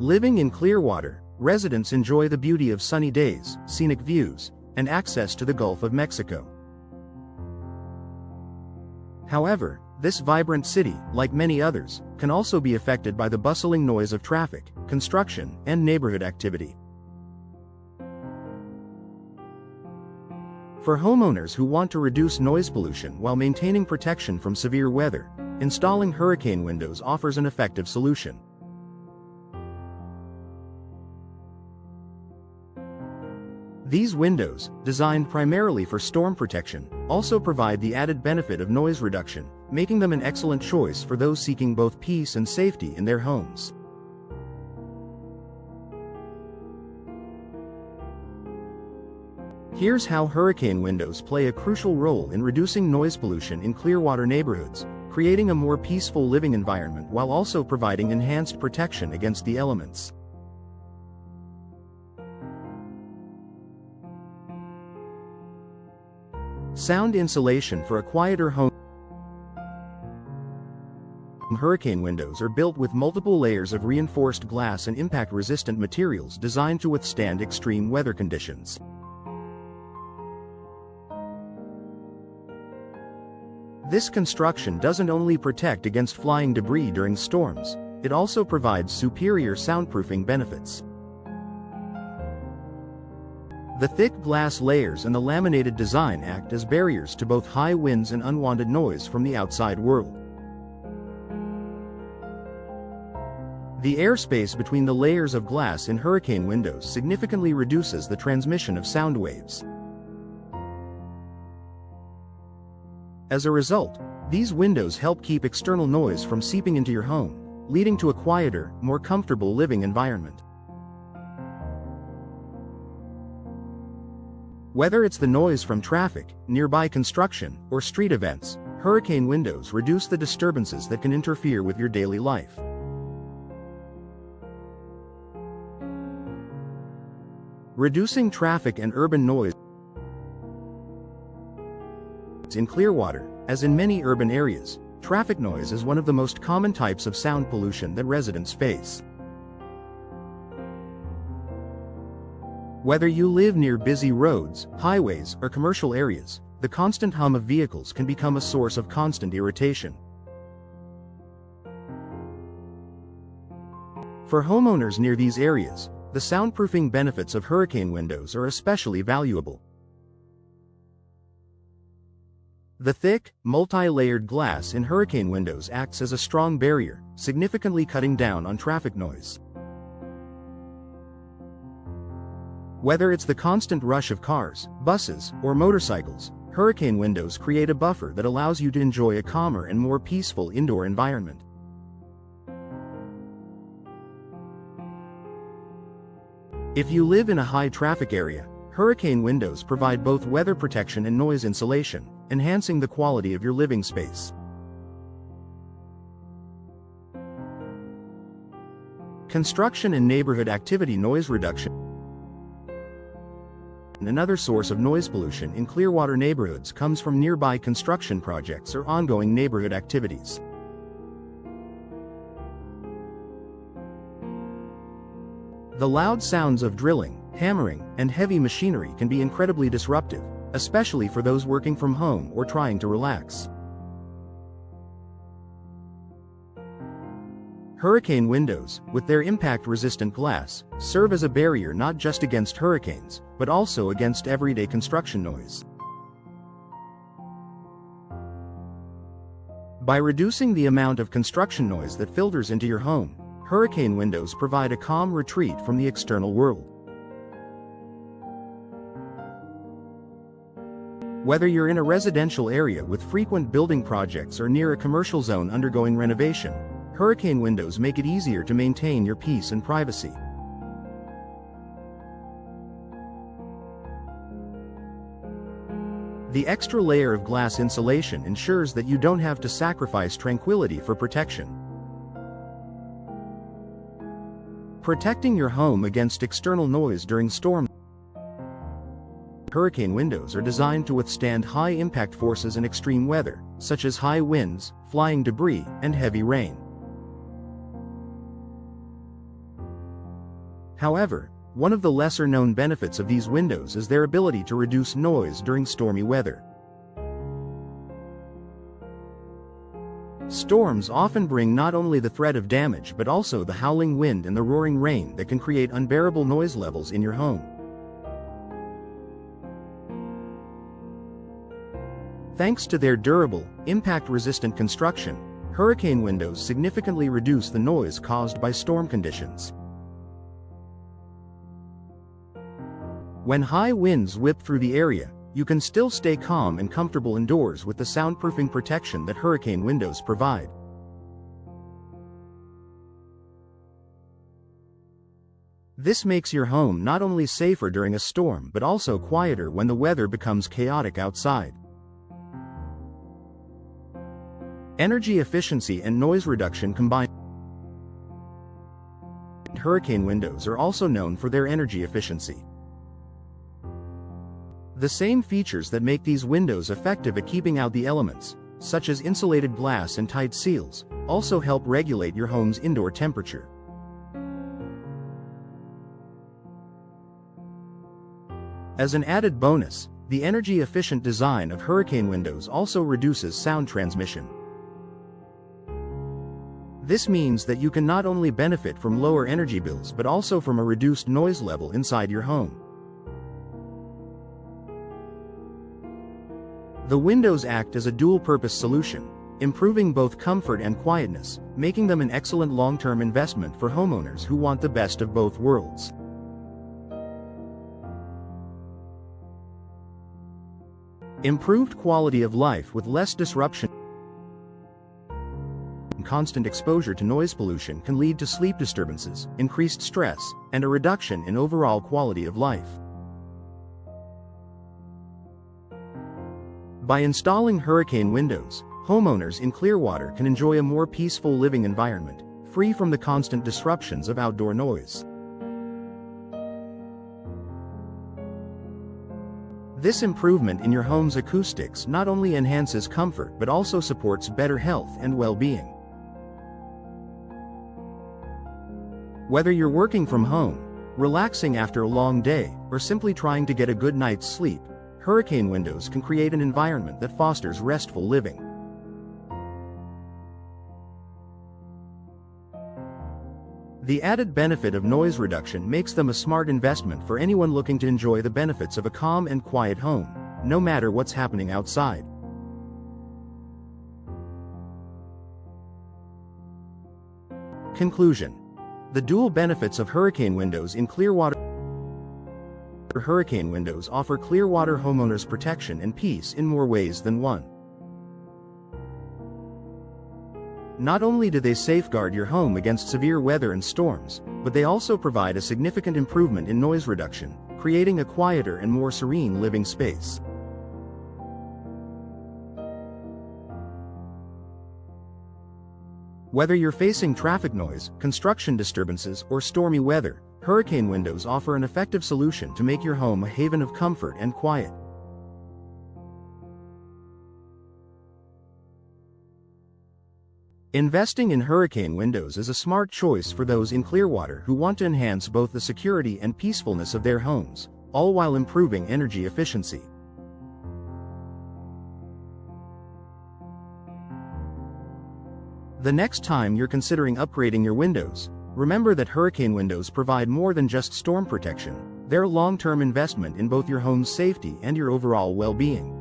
Living in Clearwater, residents enjoy the beauty of sunny days, scenic views, and access to the Gulf of Mexico. However, this vibrant city, like many others, can also be affected by the bustling noise of traffic, construction, and neighborhood activity. For homeowners who want to reduce noise pollution while maintaining protection from severe weather, installing hurricane windows offers an effective solution. These windows, designed primarily for storm protection, also provide the added benefit of noise reduction, making them an excellent choice for those seeking both peace and safety in their homes. Here's how hurricane windows play a crucial role in reducing noise pollution in Clearwater neighborhoods, creating a more peaceful living environment while also providing enhanced protection against the elements. Sound insulation for a quieter home. Hurricane windows are built with multiple layers of reinforced glass and impact-resistant materials designed to withstand extreme weather conditions. This construction doesn't only protect against flying debris during storms, it also provides superior soundproofing benefits. The thick glass layers and the laminated design act as barriers to both high winds and unwanted noise from the outside world. The airspace between the layers of glass in hurricane windows significantly reduces the transmission of sound waves. As a result, these windows help keep external noise from seeping into your home, leading to a quieter, more comfortable living environment. Whether it's the noise from traffic, nearby construction, or street events, hurricane windows reduce the disturbances that can interfere with your daily life. Reducing traffic and urban noise. In Clearwater, as in many urban areas, traffic noise is one of the most common types of sound pollution that residents face. Whether you live near busy roads, highways, or commercial areas, the constant hum of vehicles can become a source of constant irritation. For homeowners near these areas, the soundproofing benefits of hurricane windows are especially valuable. The thick, multi-layered glass in hurricane windows acts as a strong barrier, significantly cutting down on traffic noise. Whether it's the constant rush of cars, buses, or motorcycles, hurricane windows create a buffer that allows you to enjoy a calmer and more peaceful indoor environment. If you live in a high-traffic area, hurricane windows provide both weather protection and noise insulation, enhancing the quality of your living space. Construction and neighborhood activity. Noise reduction. Another source of noise pollution in Clearwater neighborhoods comes from nearby construction projects or ongoing neighborhood activities. The loud sounds of drilling, hammering, and heavy machinery can be incredibly disruptive, especially for those working from home or trying to relax. Hurricane windows, with their impact-resistant glass, serve as a barrier not just against hurricanes, but also against everyday construction noise. By reducing the amount of construction noise that filters into your home, hurricane windows provide a calm retreat from the external world. Whether you're in a residential area with frequent building projects or near a commercial zone undergoing renovation, hurricane windows make it easier to maintain your peace and privacy. The extra layer of glass insulation ensures that you don't have to sacrifice tranquility for protection. Protecting your home against external noise during storms. Hurricane windows are designed to withstand high-impact forces and extreme weather, such as high winds, flying debris, and heavy rain. However, one of the lesser-known benefits of these windows is their ability to reduce noise during stormy weather. Storms often bring not only the threat of damage but also the howling wind and the roaring rain that can create unbearable noise levels in your home. Thanks to their durable, impact-resistant construction, hurricane windows significantly reduce the noise caused by storm conditions. When high winds whip through the area, you can still stay calm and comfortable indoors with the soundproofing protection that hurricane windows provide. This makes your home not only safer during a storm but also quieter when the weather becomes chaotic outside. Energy efficiency and noise reduction combined. Hurricane windows are also known for their energy efficiency. The same features that make these windows effective at keeping out the elements, such as insulated glass and tight seals, also help regulate your home's indoor temperature. As an added bonus, the energy-efficient design of hurricane windows also reduces sound transmission. This means that you can not only benefit from lower energy bills but also from a reduced noise level inside your home. The windows act as a dual-purpose solution, improving both comfort and quietness, making them an excellent long-term investment for homeowners who want the best of both worlds. Improved quality of life with less disruption. Constant exposure to noise pollution can lead to sleep disturbances, increased stress, and a reduction in overall quality of life. By installing hurricane windows, homeowners in Clearwater can enjoy a more peaceful living environment, free from the constant disruptions of outdoor noise. This improvement in your home's acoustics not only enhances comfort but also supports better health and well-being. Whether you're working from home, relaxing after a long day, or simply trying to get a good night's sleep, hurricane windows can create an environment that fosters restful living. The added benefit of noise reduction makes them a smart investment for anyone looking to enjoy the benefits of a calm and quiet home, no matter what's happening outside. Conclusion: the dual benefits of hurricane windows in Clearwater. Hurricane windows offer Clearwater homeowners protection and peace in more ways than one. Not only do they safeguard your home against severe weather and storms, but they also provide a significant improvement in noise reduction, creating a quieter and more serene living space. Whether you're facing traffic noise, construction disturbances, or stormy weather, hurricane windows offer an effective solution to make your home a haven of comfort and quiet. Investing in hurricane windows is a smart choice for those in Clearwater who want to enhance both the security and peacefulness of their homes, all while improving energy efficiency. The next time you're considering upgrading your windows, remember that hurricane windows provide more than just storm protection. They're a long-term investment in both your home's safety and your overall well-being.